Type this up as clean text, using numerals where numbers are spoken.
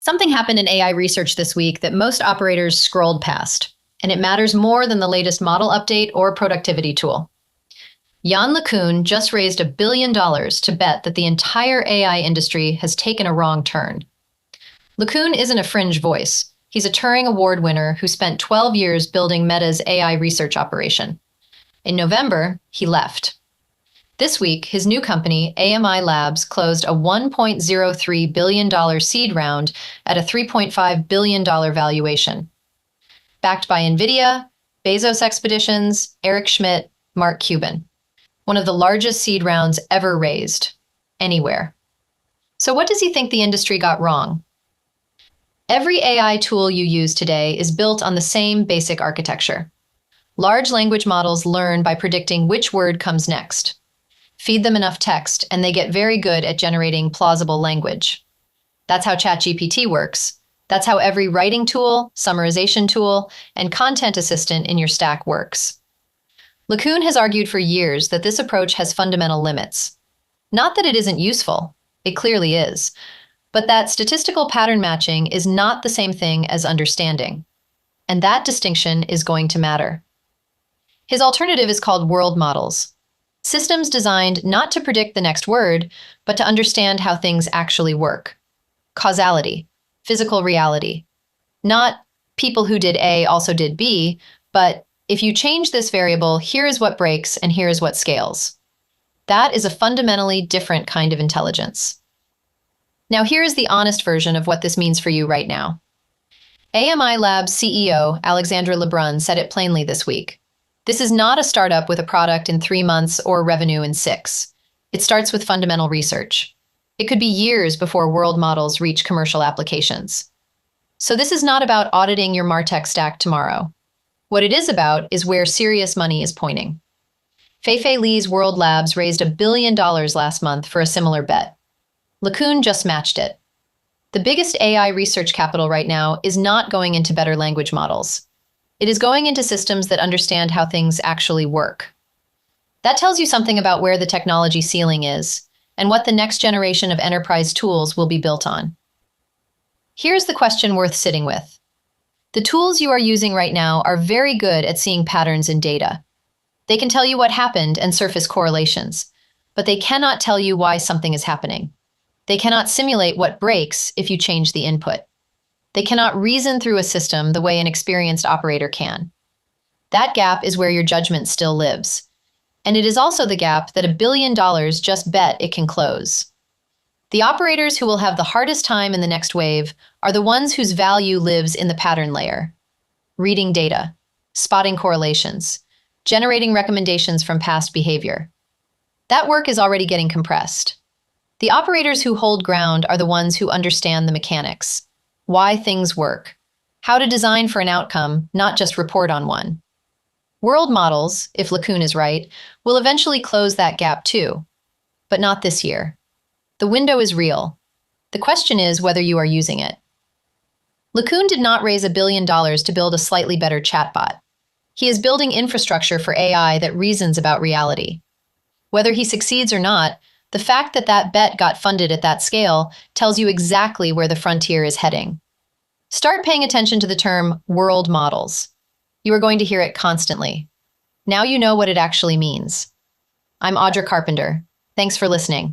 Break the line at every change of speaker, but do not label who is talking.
Something happened in AI research this week that most operators scrolled past, and it matters more than the latest model update or productivity tool. Yann LeCun just raised $1 billion to bet that the entire AI industry has taken a wrong turn. LeCun isn't a fringe voice. He's a Turing Award winner who spent 12 years building Meta's AI research operation. In November, he left. This week, his new company, AMI Labs, closed a $1.03 billion seed round at a $3.5 billion valuation. Backed by NVIDIA, Bezos Expeditions, Eric Schmidt, Mark Cuban. One of the largest seed rounds ever raised, anywhere. So what does he think the industry got wrong? Every AI tool you use today is built on the same basic architecture. Large language models learn by predicting which word comes next. Feed them enough text, and they get very good at generating plausible language. That's how ChatGPT works. That's how every writing tool, summarization tool, and content assistant in your stack works. LeCun has argued for years that this approach has fundamental limits. Not that it isn't useful, it clearly is, but that statistical pattern matching is not the same thing as understanding. And that distinction is going to matter. His alternative is called world models. Systems designed not to predict the next word, but to understand how things actually work. Causality, physical reality. Not people who did A also did B, but if you change this variable, here is what breaks and here is what scales. That is a fundamentally different kind of intelligence. Now here is the honest version of what this means for you right now. AMI Labs CEO Alexandra Lebrun said it plainly this week. This is not a startup with a product in 3 months or revenue in 6. It starts with fundamental research. It could be years before world models reach commercial applications. So this is not about auditing your MarTech stack tomorrow. What it is about is where serious money is pointing. Fei-Fei Li's World Labs raised $1 billion last month for a similar bet. LeCun just matched it. The biggest AI research capital right now is not going into better language models. It is going into systems that understand how things actually work. That tells you something about where the technology ceiling is and what the next generation of enterprise tools will be built on. Here's the question worth sitting with. The tools you are using right now are very good at seeing patterns in data. They can tell you what happened and surface correlations, but they cannot tell you why something is happening. They cannot simulate what breaks if you change the input. They cannot reason through a system the way an experienced operator can. That gap is where your judgment still lives. And it is also the gap that $1 billion just bet it can close. The operators who will have the hardest time in the next wave are the ones whose value lives in the pattern layer. Reading data, spotting correlations, generating recommendations from past behavior. That work is already getting compressed. The operators who hold ground are the ones who understand the mechanics. Why things work, how to design for an outcome, not just report on one. World models, if LeCun is right, will eventually close that gap too, but not this year. The window is real. The question is whether you are using it. LeCun did not raise $1 billion to build a slightly better chatbot. He is building infrastructure for AI that reasons about reality. Whether he succeeds or not, the fact that that bet got funded at that scale tells you exactly where the frontier is heading. Start paying attention to the term world models. You are going to hear it constantly. Now you know what it actually means. I'm Audra Carpenter. Thanks for listening.